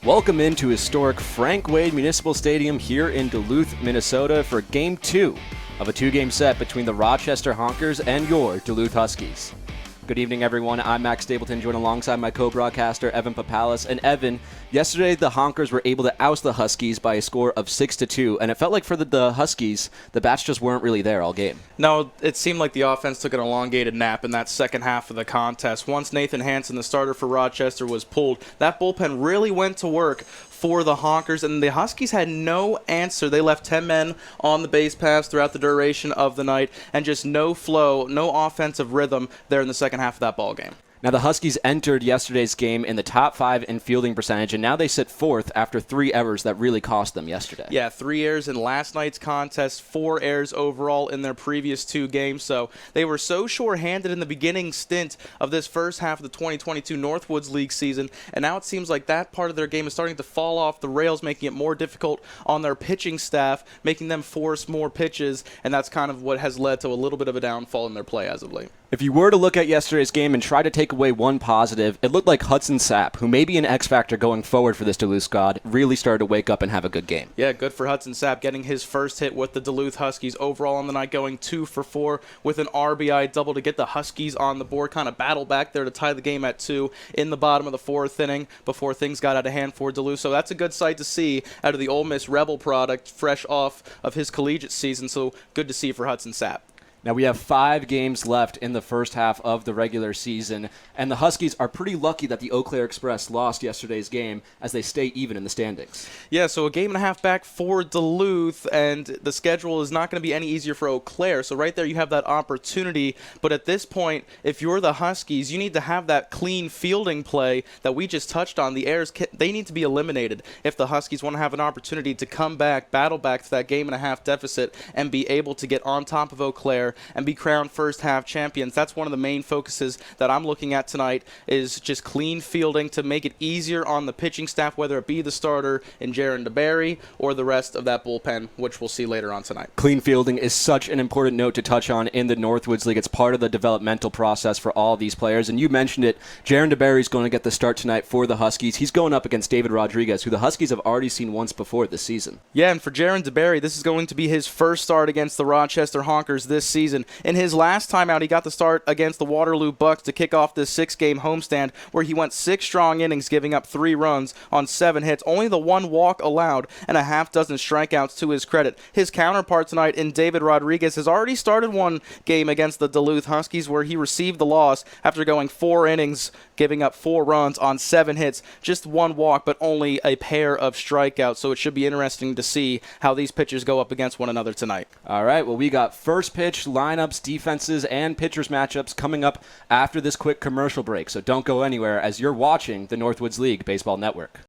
Welcome into historic Frank Wade Municipal Stadium here in Duluth, Minnesota for Game 2 of a two-game set between the Rochester Honkers and your Duluth Huskies. Good evening, everyone. I'm Max Stapleton, joined alongside my co-broadcaster, Evan Popalis. And Evan, yesterday the Honkers were able to oust the Huskies by a score of 6-2, and it felt like for the Huskies, the bats just weren't really there all game. No, it seemed like the offense took an elongated nap in that second half of the contest. Once Nathan Hansen, the starter for Rochester, was pulled, that bullpen really went to work for the Honkers, and the Huskies had no answer. They left 10 men on the base paths throughout the duration of the night, and just no flow, no offensive rhythm there in the second half of that ball game. Now, the Huskies entered yesterday's game in the top 5 in fielding percentage, and now they sit 4th after 3 errors that really cost them yesterday. Yeah, 3 errors in last night's contest, 4 errors overall in their previous 2 games. So they were so short-handed in the beginning stint of this first half of the 2022 Northwoods League season, and now it seems like that part of their game is starting to fall off the rails, making it more difficult on their pitching staff, making them force more pitches, and that's kind of what has led to a little bit of a downfall in their play as of late. If you were to look at yesterday's game and try to take away one positive, it looked like Hudson Sapp, who may be an X-factor going forward for this Duluth squad, really started to wake up and have a good game. Yeah, good for Hudson Sapp, getting his first hit with the Duluth Huskies overall on the night, going 2 for 4 with an RBI double to get the Huskies on the board, kind of battle back there to tie the game at 2 in the bottom of the 4th inning before things got out of hand for Duluth. So that's a good sight to see out of the Ole Miss Rebel product, fresh off of his collegiate season. So good to see for Hudson Sapp. Now, we have 5 games left in the first half of the regular season, and the Huskies are pretty lucky that the Eau Claire Express lost yesterday's game as they stay even in the standings. Yeah, so a game and a half back for Duluth, and the schedule is not going to be any easier for Eau Claire. So right there you have that opportunity, but at this point, if you're the Huskies, you need to have that clean fielding play that we just touched on. The errors, they need to be eliminated if the Huskies want to have an opportunity to come back, battle back to that game and a half deficit, and be able to get on top of Eau Claire and be crowned first half champions. That's one of the main focuses that I'm looking at tonight, is just clean fielding to make it easier on the pitching staff, whether it be the starter in Jaron DeBerry or the rest of that bullpen, which we'll see later on tonight. Clean fielding is such an important note to touch on in the Northwoods League. It's part of the developmental process for all these players, and you mentioned it. Jaron DeBerry is going to get the start tonight for the Huskies. He's going up against David Rodriguez, who the Huskies have already seen once before this season. Yeah, and for Jaron DeBerry, this is going to be his first start against the Rochester Honkers this season. In his last time out, he got the start against the Waterloo Bucks to kick off this 6-game homestand, where he went 6 strong innings, giving up 3 runs on 7 hits, only the 1 walk allowed, and a half dozen strikeouts to his credit. His counterpart tonight in David Rodriguez has already started one game against the Duluth Huskies, where he received the loss after going 4 innings, giving up 4 runs on 7 hits, just 1 walk, but only a pair of strikeouts. So it should be interesting to see how these pitchers go up against one another tonight. All right, well, we got first pitch, lineups, defenses, and pitchers matchups coming up after this quick commercial break. So don't go anywhere as you're watching the Northwoods League Baseball Network.